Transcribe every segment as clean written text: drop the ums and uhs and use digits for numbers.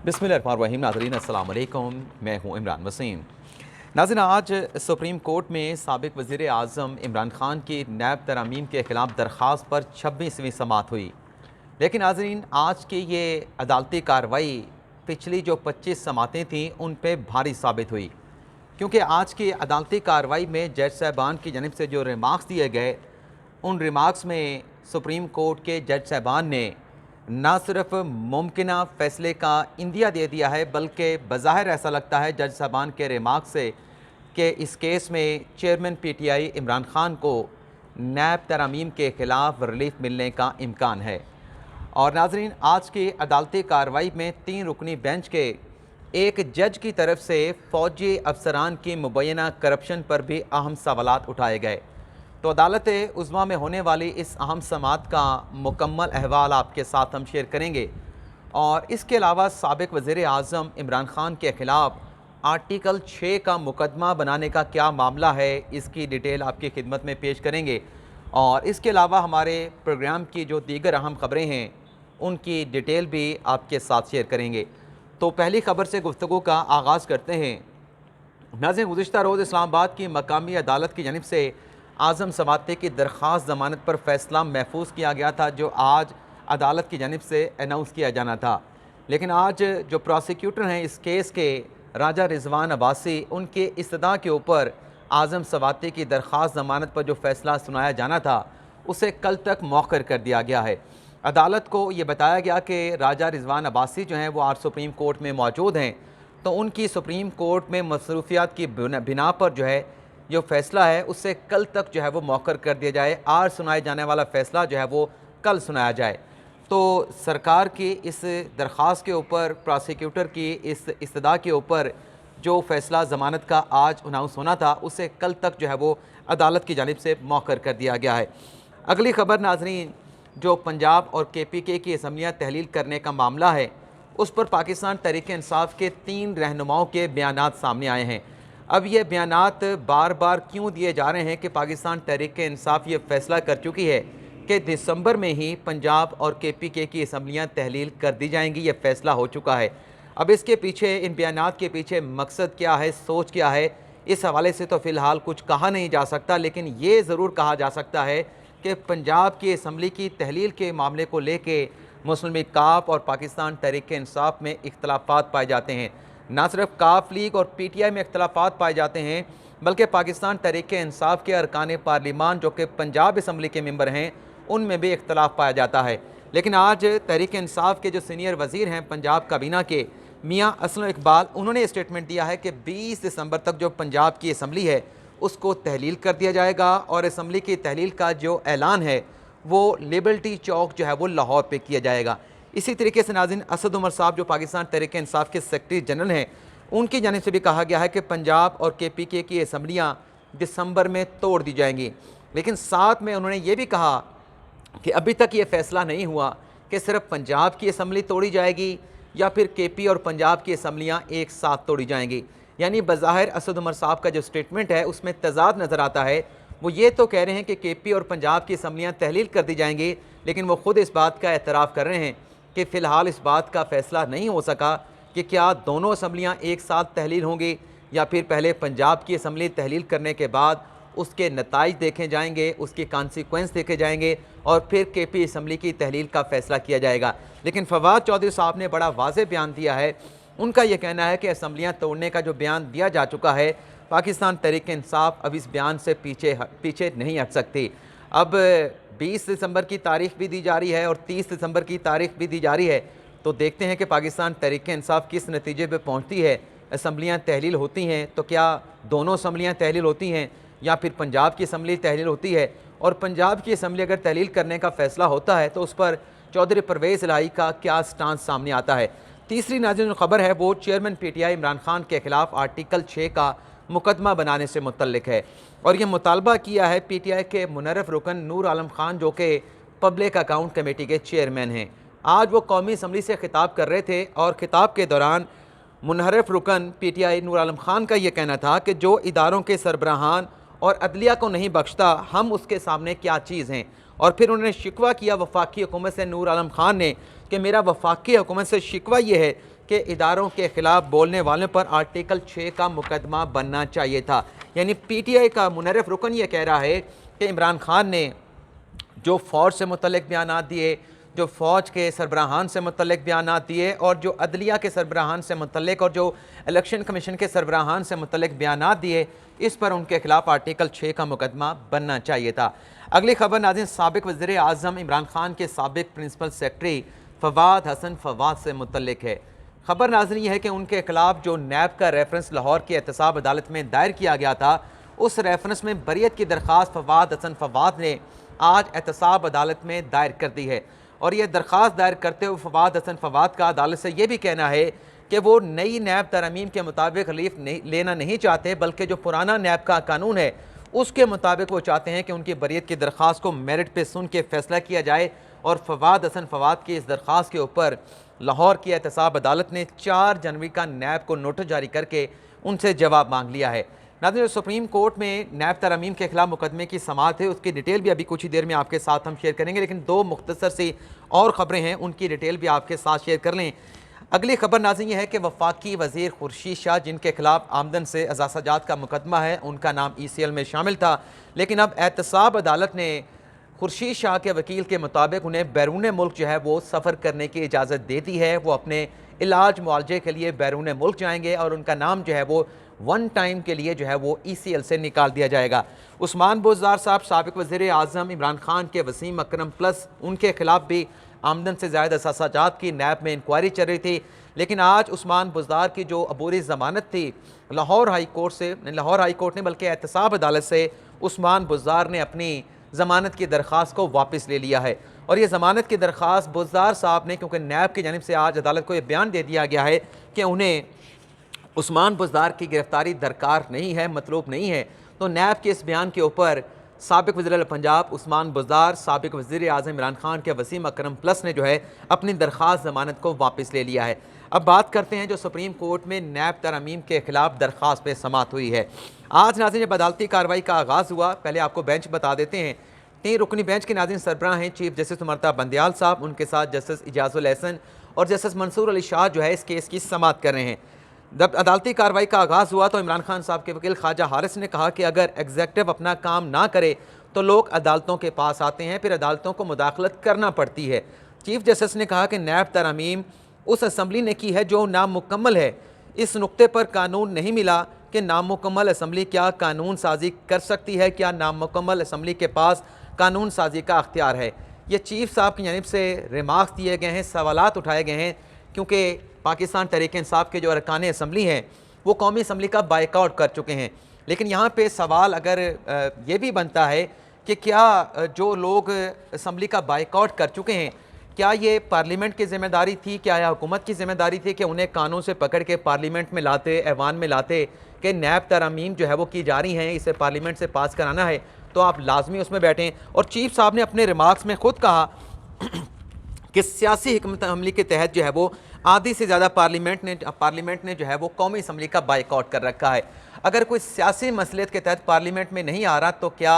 बिस्मिल्लाहिर्रहमानिर्रहीम। नाज़रीन अस्सलाम वालेकुम, मैं हूँ इमरान वसीम। नाज़रीन, आज सुप्रीम कोर्ट में साबिक़ वज़ीर आज़म इमरान ख़ान की नैब तरमीम के ख़िलाफ़ दरख्वास्त पर 26वीं समाअत हुई। लेकिन नाज़रीन, आज की ये अदालती कार्रवाई पिछली जो 25 समाअतें थीं उन पर भारी साबित हुई, क्योंकि आज की अदालती कार्रवाई में जज साहबान की जानिब से जो रिमार्क्स दिए गए, उन रिमार्क्स में सुप्रीम कोर्ट के जज साहबान ने ना सिर्फ मुमकिना फ़ैसले का इंदिया दे दिया है, बल्कि बज़ाहिर ऐसा लगता है जज साहबान के रिमार्क से कि इस केस में चेयरमैन पीटीआई इमरान ख़ान को नैब तरमीम के ख़िलाफ़ रिलीफ मिलने का इम्कान है। और नाज़रीन, आज की अदालती कार्रवाई में 3 रुकनी बेंच के एक जज की तरफ से फ़ौजी अफसरान की मुबैना करप्शन पर भी अहम सवालात उठाए गए। तो अदालत उज़्मा में होने वाली इस अहम समाअत का मुकम्मल अहवाल आपके साथ हम शेयर करेंगे। और इसके अलावा साबिक़ वज़ीर आज़म इमरान ख़ान के ख़िलाफ़ आर्टिकल 6 का मुकदमा बनाने का क्या मामला है, इसकी डिटेल आपकी खिदमत में पेश करेंगे। और इसके अलावा हमारे प्रोग्राम की जो दीगर अहम ख़बरें हैं उनकी डिटेल भी आपके साथ शेयर करेंगे। तो पहली ख़बर से गुफ्तगू का आगाज़ करते हैं। नाज़रीन, गुज़िश्ता रोज़ इस्लामाबाद की मकामी अदालत की जानिब से आज़म समाते की दरख्वास्त ज़मानत पर फ़ैसला महफूज किया गया था, जो आज अदालत की जानिब से अनाउंस किया जाना था। लेकिन आज जो प्रोसिक्यूटर हैं इस केस के, राजा रिजवान अब्बासी, उनके इस्तदा के ऊपर आज़म समाते की दरख्वास्त ज़मानत पर जो फ़ैसला सुनाया जाना था उसे कल तक मौखर कर दिया गया है। अदालत को ये बताया गया कि राजा रिजवान अब्बासी जो हैं वो आज सुप्रीम कोर्ट में मौजूद हैं, तो उनकी सुप्रीम कोर्ट में मसरूफियात की बिना पर जो है जो फ़ैसला है उससे कल तक जो है वो मौखर कर दिया जाए। आज सुनाए जाने वाला फ़ैसला जो है वो कल सुनाया जाए। तो सरकार की इस दरख्वास्त के ऊपर, प्रोसिक्यूटर की इस इस्तदा के ऊपर जो फ़ैसला ज़मानत का आज अनाउंस होना था उसे कल तक जो है वो अदालत की जानिब से मौखर कर दिया गया है। अगली ख़बर नाज़रीन, जो पंजाब और KPK की असम्बलियाँ तहलील करने का मामला है, उस पर पाकिस्तान तहरीक इंसाफ के 3 रहनुमाओं के बयानात सामने आए हैं। अब ये बयानात बार बार क्यों दिए जा रहे हैं कि पाकिस्तान तहरीक इंसाफ ये फ़ैसला कर चुकी है कि दिसंबर में ही पंजाब और KPK की असम्बलियाँ तहलील कर दी जाएंगी, ये फ़ैसला हो चुका है। अब इसके पीछे, इन बयानात के पीछे मकसद क्या है, सोच क्या है, इस हवाले से तो फ़िलहाल कुछ कहा नहीं जा सकता। लेकिन ये ज़रूर कहा जा सकता है कि पंजाब की असम्बली की तहलील के मामले को लेके मुस्लिम लीग काफ और पाकिस्तान तहरीक इंसाफ में इख्तलाफात पाए जाते हैं। ना सिर्फ काफ लीग और PTI में इख्तलाफात पाए जाते हैं, बल्कि पाकिस्तान तहरीक इंसाफ के अरकान पार्लिमान जो कि पंजाब असम्बली के मेंबर हैं उनमें भी इख्तलाफ पाया जाता है। लेकिन आज तहरीक इंसाफ के जो सीनियर वज़ीर हैं पंजाब काबीना के, मियाँ असलम इकबाल, उन्होंने स्टेटमेंट दिया है कि 20 दिसंबर तक जो पंजाब की असम्बली है उसको तहलील कर दिया जाएगा। और असम्बली की तहलील का जो ऐलान है वो लिबर्टी चौक जो है वो लाहौर पे किया जाएगा। इसी तरीके से नाज़रीन, असद उमर साहब जो पाकिस्तान तहरीक इंसाफ के सेक्रेटरी जनरल हैं, उनकी जानिब से भी कहा गया है कि पंजाब और KPK की असम्बलियाँ दिसंबर में तोड़ दी जाएंगी। लेकिन साथ में उन्होंने ये भी कहा कि अभी तक ये फ़ैसला नहीं हुआ कि सिर्फ पंजाब की असम्बली तोड़ी जाएगी या फिर KP और पंजाब की असम्बलियाँ एक साथ तोड़ी जाएंगी। यानी बज़ाहिर असद उमर साहब का जो स्टेटमेंट है उसमें तज़ाद नज़र आता है। वो ये तो कह रहे हैं कि KP और पंजाब की असम्बलियाँ तहलील कर दी जाएंगी, लेकिन वो ख़ुद इस बात का एतराफ़ कर रहे हैं कि फ़िलहाल इस बात का फ़ैसला नहीं हो सका कि क्या दोनों असम्बलियाँ एक साथ तहलील होंगी या फिर पहले पंजाब की असम्बली तहलील करने के बाद उसके नताइज देखे जाएंगे, उसके कॉन्सिक्वेंस देखे जाएंगे और फिर KP असम्बली की तहलील का फ़ैसला किया जाएगा। लेकिन फवाद चौधरी साहब ने बड़ा वाज़ेह बयान दिया है। उनका यह कहना है कि असम्बलियाँ तोड़ने का जो बयान दिया जा चुका है, पाकिस्तान तहरीक इंसाफ अब इस बयान से पीछे नहीं हट सकती। अब 20 दिसंबर की तारीख भी दी जा रही है और 30 दिसंबर की तारीख भी दी जा रही है। तो देखते हैं कि पाकिस्तान तहरीक इंसाफ किस नतीजे पे पहुंचती है। असम्बलियाँ तहलील होती हैं तो क्या दोनों असम्बलियाँ तहलील होती हैं या फिर पंजाब की असम्बली तहलील होती है, और पंजाब की असम्बली अगर तहलील करने का फ़ैसला होता है तो उस पर चौधरी परवेज़ इलाही का क्या स्टांस सामने आता है। तीसरी नाज़रीन ख़बर है वो चेयरमैन PTI इमरान ख़ान के ख़िलाफ़ आर्टिकल 6 का मुकदमा बनाने से मुतल्लिक है। और यह मुतालबा किया है PTI के मुनर्रफ रुकन नूर आलम ख़ान जो कि पब्लिक अकाउंट कमेटी के चेयरमैन हैं। आज वो कौमी असम्बली से खिताब कर रहे थे और खिताब के दौरान मुनहरफ रुकन PTI नूर आलम ख़ान का ये कहना था कि जो इदारों के सरबराहान और अदलिया को नहीं बख्शता, हम उसके सामने क्या चीज़ हैं। और फिर उन्होंने शिकवा किया वफाकी हुकूमत से, नूर आलम ख़ान ने, कि मेरा वफाकी हुकूमत से शिकवा ये है कि इदारों के ख़िलाफ़ बोलने वालों पर आर्टिकल 6 का मुकदमा बनना चाहिए था। यानी PTI का मुनर्रिफ रुकन ये कह रहा है कि इमरान खान ने जो फ़ौज से मुतल्लिक़ बयानात दिए, जो फ़ौज के सरबराहान से मुतल्लिक़ बयानात दिए और जो अदलिया के सरबराहान से मुतल्लिक़ और जो इलेक्शन कमीशन के सरबराहान से मुतल्लिक़ बयानात दिए, इस पर उनके ख़िलाफ़ आर्टिकल 6 का मुकदमा बनना चाहिए था। अगली खबर नाज़रीन साबिक़ वज़ीर आज़म इमरान खान के साबिक़ प्रिंसिपल सेक्रेटरी फवाद हसन फवाद से मुतल्लिक़ है। खबर नाज़रीन यह है कि उनके ख़िलाफ़ जो नैब का रेफरेंस लाहौर की एहतसाब अदालत में दायर किया गया था, उस रेफरेंस में बरियत की दरख्वास्त फवाद हसन फवाद ने आज एहतसाब अदालत में दायर कर दी है। और यह दरख्वास्त दायर करते हुए फवाद हसन फवाद का अदालत से यह भी कहना है कि वो नई नैब तरमीम के मुताबिक रिलीफ लेना नहीं चाहते, बल्कि जो पुराना नैब का कानून है उसके मुताबिक वो चाहते हैं कि उनकी बरियत की दरख्वास्त को मेरिट पे सुन के फैसला किया जाए। और फवाद हसन फवाद की इस दरख्वास्त के ऊपर लाहौर की एहतसाब अदालत ने 4 जनवरी का नैब को नोटिस जारी करके उनसे जवाब मांग लिया है। नाज़रीन सुप्रीम कोर्ट में नैब तरमीम के खिलाफ मुकदमे की समाअत है, उसकी डिटेल भी अभी कुछ ही देर में आपके साथ हम शेयर करेंगे, लेकिन 2 मुख्तसर सी और ख़बरें हैं, उनकी डिटेल भी आपके साथ शेयर कर लें। अगली खबर नाज़रीन ये है कि वफाकी वज़ीर खुर्शीद शाह जिनके खिलाफ आमदन से अजासाजात का मुकदमा है, उनका नाम ECL में शामिल था, लेकिन अब एहतसाब अदालत ने खुर्शीद शाह के वकील के मुताबिक उन्हें बैरून मुल्क जो है वो सफ़र करने की इजाज़त दे दी है। वो अपने इलाज मुआलजे के लिए बैरून मुल्क जाएंगे और उनका नाम जो है वो 1 टाइम के लिए जो है वो ECL से निकाल दिया जाएगा। उस्मान बुज़दार साहब साबिक़ वज़ीर आज़म इमरान खान के वसीम अकरम प्लस उनके खिलाफ भी आमदन से ज़्यादा असासाजात की नैब में इंक्वायरी चल रही थी, लेकिन आज उस्मान बुज़दार की जो अबूरी ज़मानत थी लाहौर हाई कोर्ट ने बल्कि एहतसाब अदालत से उस्मान बुज़दार ने अपनी ज़मानत की दरख्वास्त को वापस ले लिया है। और ये ज़मानत की दरख्वास्त बुज़दार साहब ने, क्योंकि नैब की जानिब से आज अदालत को ये बयान दे दिया गया है कि उन्हें उस्मान बुज़दार की गिरफ्तारी दरकार नहीं है, मतलूब नहीं है, तो नैब के इस बयान के ऊपर साबिक़ वज़ीर पंजाब उस्मान बुज़दार, साबिक़ वज़ीर आज़म इमरान खान के वसीम अकरम प्लस ने जो है अपनी दरख्वास्त ज़मानत को वापस ले लिया है। अब बात करते हैं जो सुप्रीम कोर्ट में नैब तरमीम के खिलाफ दरख्वास्त पे समाअत हुई है। आज नाज़रीन जब अदालती कार्रवाई का आगाज़ हुआ, पहले आपको बेंच बता देते हैं। 3 रुकनी बेंच के नाज़रीन सरबराह हैं चीफ जस्टिस उमरता बंदयाल साहब, उनके साथ जस्टिस इजाज़ुल एहसन और जस्टिस मंसूर अली शाह जो है इस केस की समाअत कर रहे हैं। जब अदालती कार्रवाई का आगाज़ हुआ तो इमरान खान साहब के वकील ख्वाजा हारिस ने कहा कि अगर एग्जेक्टिव अपना काम ना करे तो लोग अदालतों के पास आते हैं, फिर अदालतों को मुदाखलत करना पड़ती है। चीफ जस्टिस ने कहा कि नैब तरमीम उस असम्बली ने की है जो नामुकम्मल है। इस नुक्ते पर कानून नहीं मिला कि नामुकम्मल असम्बली क्या कानून साजी कर सकती है, क्या नामुकम्मल असम्बली के पास कानून साजी का अख्तियार है। ये चीफ साहब की जानिब से रिमार्क्स दिए गए हैं, सवालात उठाए गए हैं, क्योंकि पाकिस्तान तहरीक-ए-इंसाफ के जो अरकान असम्बली हैं वो कौमी असम्बली का बायकआउट कर चुके हैं। लेकिन यहाँ पे सवाल अगर ये भी बनता है कि क्या जो लोग असम्बली का बायकआउट कर चुके हैं, क्या ये पार्लियामेंट की ज़िम्मेदारी थी, क्या यह हुकूमत की ज़िम्मेदारी थी कि उन्हें कानून से पकड़ के पार्लियामेंट में लाते, ऐवान में लाते कि नैब तरमीम जो है वो की जा रही हैं, इसे पार्लियामेंट से पास कराना है तो आप लाजमी उसमें बैठें। और चीफ साहब ने अपने रिमार्क्स में ख़ुद कहा कि सियासी हिकमत अमली के तहत जो है वो आधी से ज़्यादा पार्लियामेंट ने जो है वो कौमी असम्बली का बायकआउट कर रखा है। अगर कोई सियासी मसलियत के तहत पार्लियामेंट में नहीं आ रहा तो क्या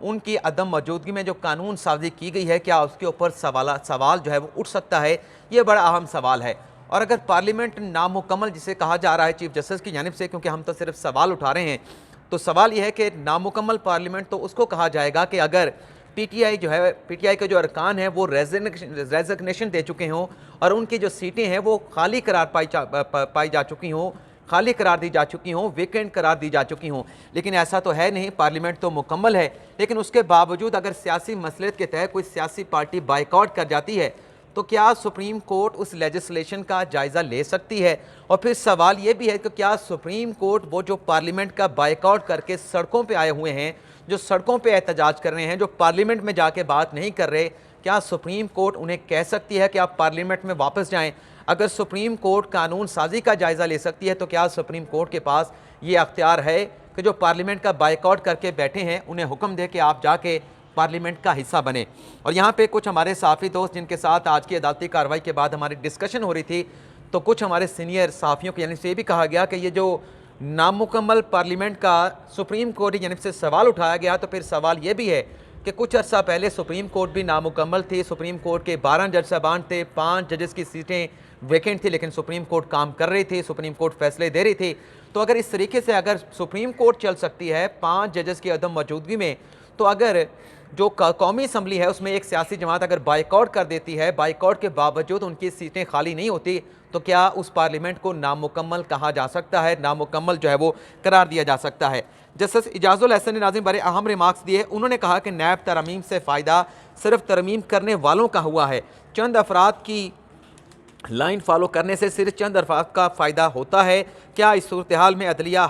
उनकी अदम मौजूदगी में जो कानून साजी की गई है, क्या उसके ऊपर सवाल जो है वो उठ सकता है? ये बड़ा अहम सवाल है। और अगर पार्लियामेंट नामुकम्मल जिसे कहा जा रहा है चीफ जस्टिस की जानिब से, क्योंकि हम तो सिर्फ सवाल उठा रहे हैं, तो सवाल यह है कि नामुकम्मल पार्लियामेंट तो उसको कहा जाएगा कि अगर PTI जो है, PTI के जो अरकान हैं वो रेजिग्नेशन दे चुके हों और उनकी जो सीटें हैं वो खाली करार पाई जा चुकी हों, खाली करार दी जा चुकी हों, वेकेंट करार दी जा चुकी हों। लेकिन ऐसा तो है नहीं, पार्लियामेंट तो मुकम्मल है। लेकिन उसके बावजूद अगर सियासी मसलियत के तहत कोई सियासी पार्टी बायकआउट कर जाती है तो क्या सुप्रीम कोर्ट उस लेजिस्लेशन का जायज़ा ले सकती है? और फिर सवाल ये भी है कि क्या सुप्रीम कोर्ट वो जो पार्लियामेंट का बायकआउट करके सड़कों पे आए हुए हैं, जो सड़कों पे एहतजाज कर रहे हैं, जो पार्लियामेंट में जाके बात नहीं कर रहे, क्या सुप्रीम कोर्ट उन्हें कह सकती है कि आप पार्लियामेंट में वापस जाएं? अगर सुप्रीम कोर्ट कानून साजी का जायज़ा ले सकती है तो क्या सुप्रीम कोर्ट के पास ये अख्तियार है कि जो पार्लियामेंट का बायकआउट करके बैठे हैं उन्हें हुक्म दे कि आप जाके पार्लियामेंट का हिस्सा बने? और यहाँ पे कुछ हमारे सहाफ़ी दोस्त जिनके साथ आज की अदालती कार्रवाई के बाद हमारी डिस्कशन हो रही थी, तो कुछ हमारे सीनियर सहाफ़ियों की यानी से ये भी कहा गया कि ये जो नामुकम्मल पार्लियामेंट का सुप्रीम कोर्ट की जानिब से सवाल उठाया गया, तो फिर सवाल ये भी है कि कुछ अर्सा पहले सुप्रीम कोर्ट भी नामुकम्मल थी, सुप्रीम कोर्ट के 12 जज साहबान थे, 5 जजेस की सीटें वेकेंट थी, लेकिन सुप्रीम कोर्ट काम कर रही थी, सुप्रीम कोर्ट फैसले दे रही थी। तो अगर इस तरीके से अगर सुप्रीम कोर्ट चल सकती है 5 जजेस की अदम मौजूदगी में, तो अगर जो कौमी असम्बली है उसमें एक सियासी जमात अगर बाइकआउट कर देती है, बाइकआउट के बावजूद उनकी सीटें खाली नहीं होती, तो क्या उस पार्लियामेंट को नामुकम्मल कहा जा सकता है, नामुकम्मल जो है वो करार दिया जा सकता है। जस्टिस इजाजुल हसन ने नाज़रीन बड़े अहम रिमार्क्स दिए। उन्होंने कहा कि नैब तरमीम से फ़ायदा सिर्फ तरमीम करने वालों का हुआ है, चंद अफराद की लाइन फॉलो करने से सिर्फ चंद अफराद का फ़ायदा होता है। क्या इस सूरत हाल में अदलिया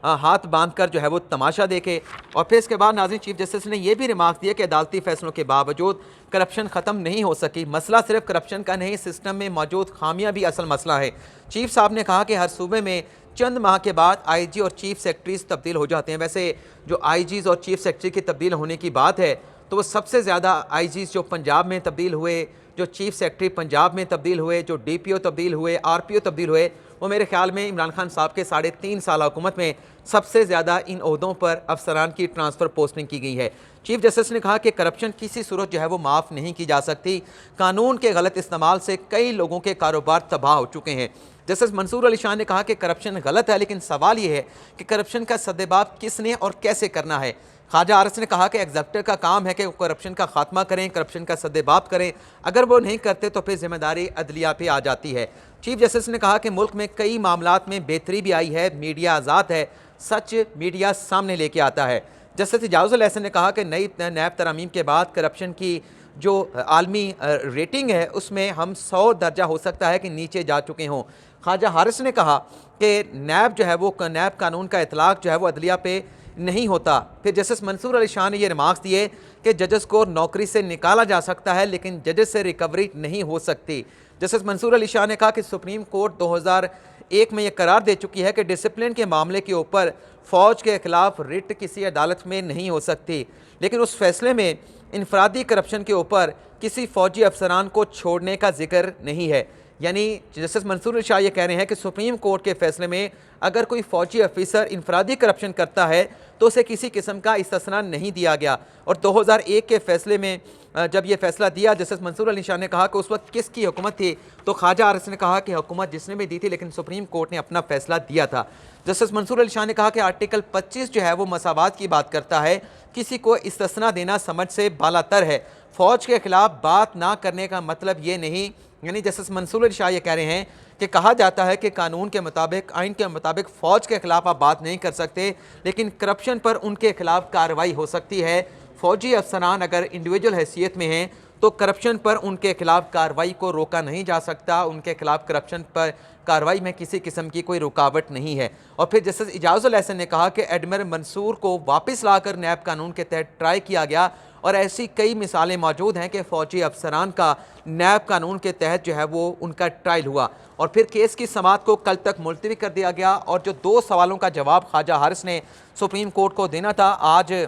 हाथ बांध कर जो है वो तमाशा देखे। और फिर इसके बाद नाज़रीन चीफ जस्टिस ने यह भी रिमार्क दिया कि अदालती फैसलों के बावजूद करप्शन ख़त्म नहीं हो सकी। मसला सिर्फ करप्शन का नहीं, सिस्टम में मौजूद खामियां भी असल मसला है। चीफ साहब ने कहा कि हर सूबे में चंद माह के बाद IG और चीफ सेक्रेटरीज तब्दील हो जाते हैं। वैसे जो IGs और चीफ सेक्रेटरी की तब्दील होने की बात है, तो वो सबसे ज़्यादा IGs जो पंजाब में तब्दील हुए, जो चीफ सेक्रेटरी पंजाब में तब्दील हुए, जो DPO तब्दील हुए, RPO तब्दील हुए, वो मेरे ख्याल में इमरान खान साहब के 3.5 साल हुकूमत में सबसे ज़्यादा इन ओहदों पर अफसरान की ट्रांसफ़र पोस्टिंग की गई है। चीफ जस्टिस ने कहा कि करप्शन किसी सूरत जो है वो माफ़ नहीं की जा सकती। कानून के गलत इस्तेमाल से कई लोगों के कारोबार तबाह हो चुके हैं। जस्टिस मंसूर अली शाह ने कहा कि करप्शन गलत है, लेकिन सवाल ये है कि करप्शन का सद्देबाब किसने और कैसे करना है। ख्वाजा आरस ने कहा कि एग्जेक्टिव का काम है कि करप्शन का खात्मा करें, करप्शन का सद्देबाब करें। अगर वो नहीं करते तो फिर जिम्मेदारी अदलिया पे आ जाती है। चीफ जस्टिस ने कहा कि मुल्क में कई मामलात में बेहतरी भी आई है, मीडिया आज़ाद है, सच मीडिया सामने लेके आता है। जस्टिस इजाजुल हसन ने कहा कि नई नैब तरमीम के बाद करप्शन की जो आलमी रेटिंग है उसमें हम 100 दर्जा हो सकता है कि नीचे जा चुके हों। ख्वाजा हारिस ने कहा कि नैब जो है वो नैब कानून का इतलाक़ जो है वो अदलिया पे नहीं होता। फिर जस्टिस मंसूर अली शाह ने ये रिमार्क्स दिए कि जजेस को नौकरी से निकाला जा सकता है, लेकिन जजेस से रिकवरी नहीं हो सकती। जस्टिस मंसूर अली शाह ने कहा कि सुप्रीम कोर्ट 2001 में यह करार दे चुकी है कि डिसिप्लिन के मामले के ऊपर फ़ौज के खिलाफ रिट किसी अदालत में नहीं हो सकती, लेकिन उस फैसले में इनफरादी करप्शन के ऊपर किसी फ़ौजी अफसरान को छोड़ने का जिक्र नहीं है। यानी जस्टिस मंसूर अली शाह ये कह रहे हैं कि सुप्रीम कोर्ट के फैसले में अगर कोई फ़ौजी ऑफिसर इनफरादी करप्शन करता है तो उसे किसी किस्म का इस्तिस्ना नहीं दिया गया। और 2001 के फैसले में जब ये फैसला दिया, जस्टिस मंसूर अली शाह ने कहा कि उस वक्त किसकी हुकूमत थी, तो ख्वाजा आरस ने कहा कि हुकूमत जिसने भी दी थी, लेकिन सुप्रीम कोर्ट ने अपना फैसला दिया था। जस्टिस मंसूर अली शाह ने कहा कि आर्टिकल 25 जो है वो मसावात की बात करता है, किसी को इस्तिस्ना देना समझ से बालातर है। फ़ौज के खिलाफ बात ना करने का मतलब ये नहीं, यानी जस्टिस मंसूर अली शाह ये कह रहे हैं कि कहा जाता है कि कानून के मुताबिक, आइन के मुताबिक फ़ौज के खिलाफ आप बात नहीं कर सकते, लेकिन करप्शन पर उनके खिलाफ कार्रवाई हो सकती है। फ़ौजी अफसरान अगर इंडिविजुअल हैसियत में हैं तो करप्शन पर उनके खिलाफ कार्रवाई को रोका नहीं जा सकता, उनके खिलाफ करप्शन पर कार्रवाई में किसी किस्म की कोई रुकावट नहीं है। और फिर जस्टिस इजाजुल हसन ने कहा कि एडमिरल मंसूर को वापस लाकर नैब कानून के तहत ट्राई किया गया, और ऐसी कई मिसालें मौजूद हैं कि फ़ौजी अफसरान का नैब कानून के तहत जो है वो उनका ट्रायल हुआ। और फिर केस की समाअत को कल तक मुलतवी कर दिया गया। और जो 2 सवालों का जवाब ख्वाजा हारिस ने सुप्रीम कोर्ट को देना था, आज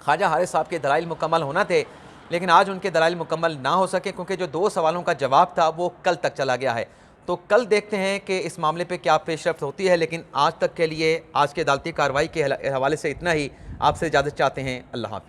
ख्वाजा हारिस साहब के दलाइल मुकम्मल होना थे, लेकिन आज उनके दलाइल मुकम्मल ना हो सके क्योंकि जो 2 सवालों का जवाब था वो कल तक चला गया है। तो कल देखते हैं कि इस मामले पे क्या पेशरफ्त होती है, लेकिन आज तक के लिए आज की अदालती कार्रवाई के हवाले से इतना ही। आपसे इजाज़त चाहते हैं। अल्लाह हाफ़िज़।